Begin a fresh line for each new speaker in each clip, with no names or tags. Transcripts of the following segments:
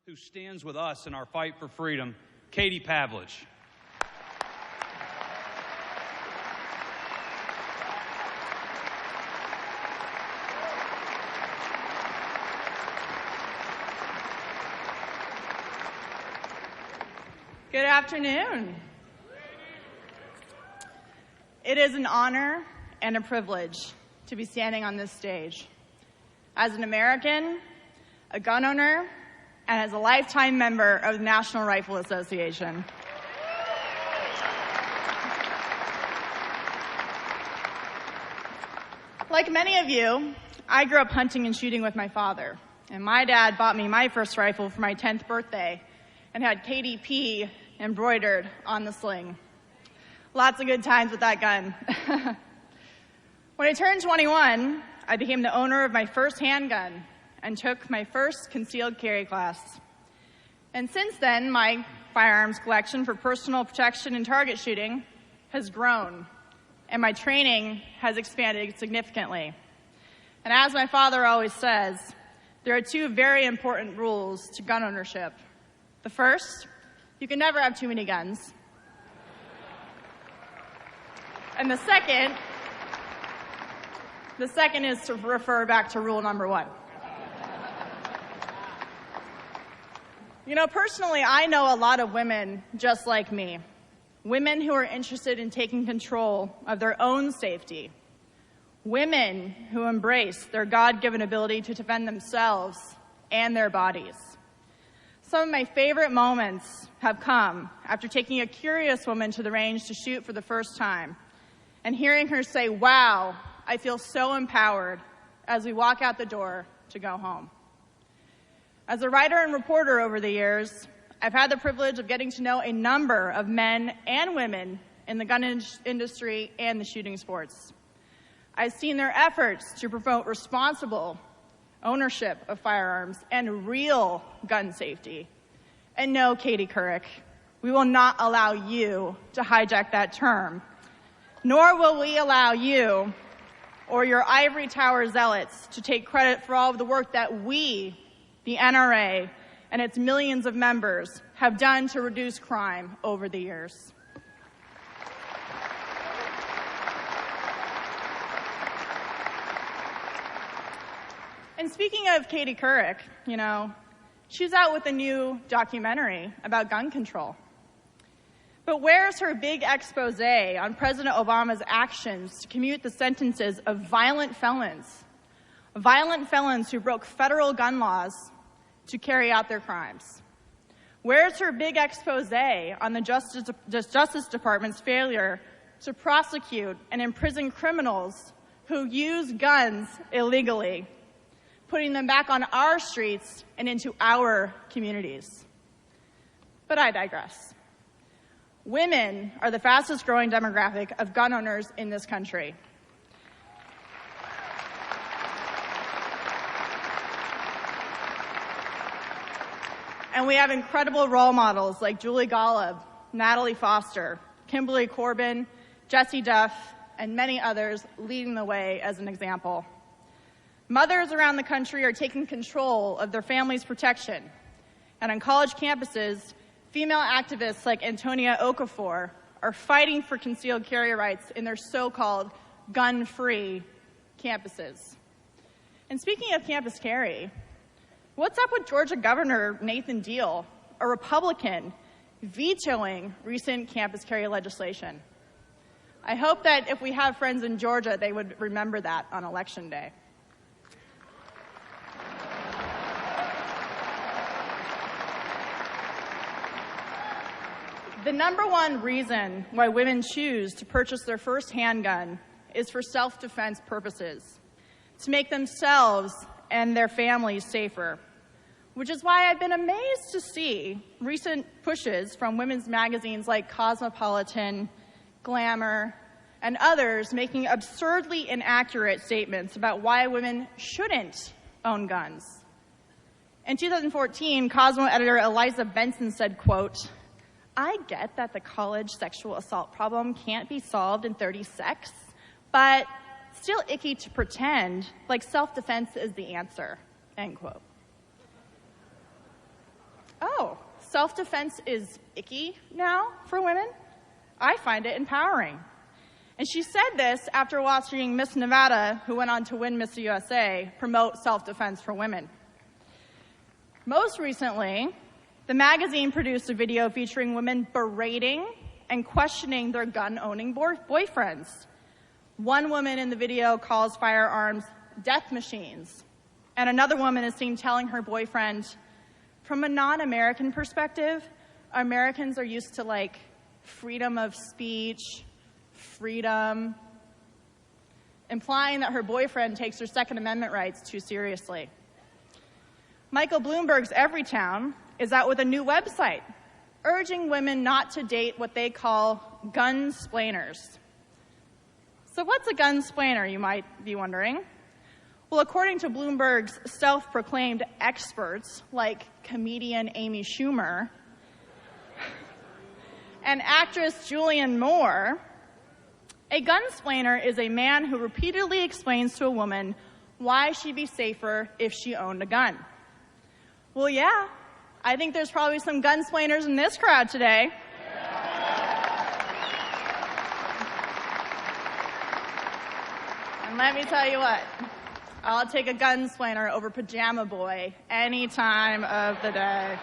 who stands with us in our fight for freedom, Katie Pavlich.
Good afternoon. It is an honor and a privilege to be standing on this stage. As an American, a gun owner, and as a lifetime member of the National Rifle Association. Like many of you, I grew up hunting and shooting with my father, and my dad bought me my first rifle for my 10th birthday and had KDP embroidered on the sling. Lots of good times with that gun. When I turned 21, I became the owner of my first handgun and took my first concealed carry class. And since then, my firearms collection for personal protection and target shooting has grown, and my training has expanded significantly. And as my father always says, there are two very important rules to gun ownership. The first, you can never have too many guns. And the second is to refer back to rule number one. You know, personally, I know a lot of women just like me. Women who are interested in taking control of their own safety. Women who embrace their God-given ability to defend themselves and their bodies. Some of my favorite moments have come after taking a curious woman to the range to shoot for the first time and hearing her say, "Wow, I feel so empowered," as we walk out the door to go home. As a writer and reporter over the years, I've had the privilege of getting to know a number of men and women in the gun industry and the shooting sports. I've seen their efforts to promote responsible ownership of firearms and real gun safety. And no, Katie Couric, we will not allow you to hijack that term, nor will we allow you or your ivory tower zealots to take credit for all of the work that we, the NRA, and its millions of members have done to reduce crime over the years. And speaking of Katie Couric, you know, she's out with a new documentary about gun control. But where's her big expose on President Obama's actions to commute the sentences of violent felons who broke federal gun laws to carry out their crimes? Where's her big expose on the Justice Department's failure to prosecute and imprison criminals who use guns illegally, putting them back on our streets and into our communities? But I digress. Women are the fastest growing demographic of gun owners in this country. And we have incredible role models like Julie Golub, Natalie Foster, Kimberly Corbin, Jessie Duff, and many others leading the way as an example. Mothers around the country are taking control of their family's protection. And on college campuses, female activists like Antonia Okafor are fighting for concealed carry rights in their so-called gun-free campuses. And speaking of campus carry, what's up with Georgia Governor Nathan Deal, a Republican, vetoing recent campus carry legislation? I hope that if we have friends in Georgia, they would remember that on Election Day. The number one reason why women choose to purchase their first handgun is for self-defense purposes, to make themselves and their families safer, which is why I've been amazed to see recent pushes from women's magazines like Cosmopolitan, Glamour, and others making absurdly inaccurate statements about why women shouldn't own guns. In 2014, Cosmo editor Eliza Benson said, quote, "I get that the college sexual assault problem can't be solved in 30 secs, but still icky to pretend like self-defense is the answer," end quote. self-defense is icky now for women. I find it empowering. And she said this after watching Miss Nevada, who went on to win Miss USA, promote self-defense for women. Most recently, the magazine produced a video featuring women berating and questioning their gun-owning boyfriends. One woman in the video calls firearms death machines, and another woman is seen telling her boyfriend, from a non-American perspective, Americans are used to like freedom of speech, freedom, implying that her boyfriend takes her Second Amendment rights too seriously. Michael Bloomberg's Everytown is out with a new website urging women not to date what they call gunsplainers. So what's a gunsplainer, you might be wondering? Well, according to Bloomberg's self-proclaimed experts, like comedian Amy Schumer and actress Julianne Moore, a gunsplainer is a man who repeatedly explains to a woman why she'd be safer if she owned a gun. Well, yeah, I think there's probably some gunsplainers in this crowd today. And let me tell you what, I'll take a gunsplainer over Pajama Boy any time of the day.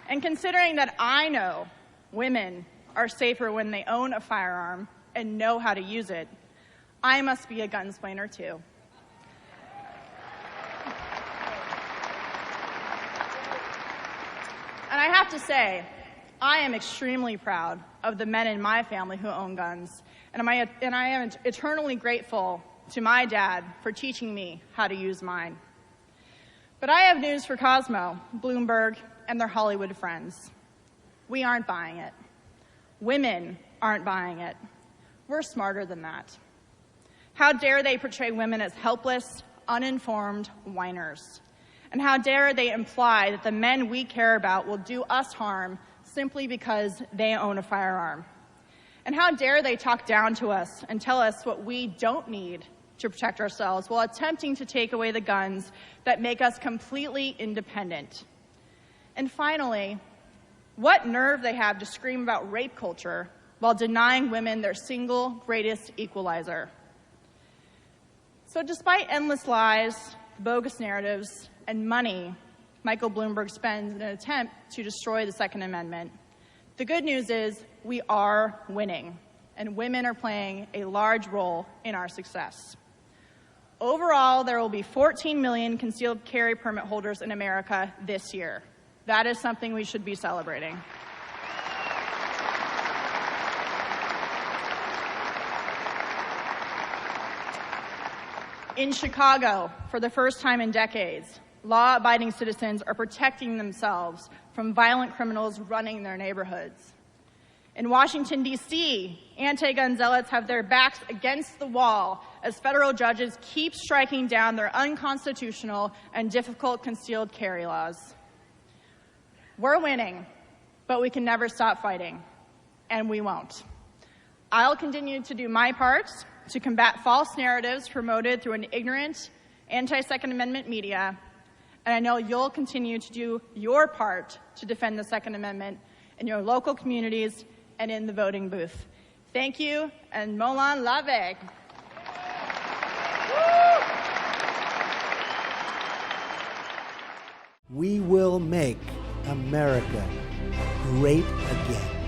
And considering that I know women are safer when they own a firearm and know how to use it, I must be a gunsplainer too. And I have to say, I am extremely proud of the men in my family who own guns, and I am eternally grateful to my dad for teaching me how to use mine. But I have news for Cosmo, Bloomberg, and their Hollywood friends. We aren't buying it. Women aren't buying it. We're smarter than that. How dare they portray women as helpless, uninformed whiners? And how dare they imply that the men we care about will do us harm simply because they own a firearm? And how dare they talk down to us and tell us what we don't need to protect ourselves while attempting to take away the guns that make us completely independent? And finally, what nerve they have to scream about rape culture while denying women their single greatest equalizer. So despite endless lies, bogus narratives, and money Michael Bloomberg spends in an attempt to destroy the Second Amendment, the good news is we are winning, and women are playing a large role in our success. Overall, there will be 14 million concealed carry permit holders in America this year. That is something we should be celebrating. In Chicago, for the first time in decades, law-abiding citizens are protecting themselves from violent criminals running their neighborhoods. In Washington, D.C., anti-gun zealots have their backs against the wall as federal judges keep striking down their unconstitutional and difficult concealed carry laws. We're winning, but we can never stop fighting, and we won't. I'll continue to do my part to combat false narratives promoted through an ignorant, anti-Second Amendment media, and I know you'll continue to do your part to defend the Second Amendment in your local communities and in the voting booth. Thank you, and Molan Lave.
We will make America great again.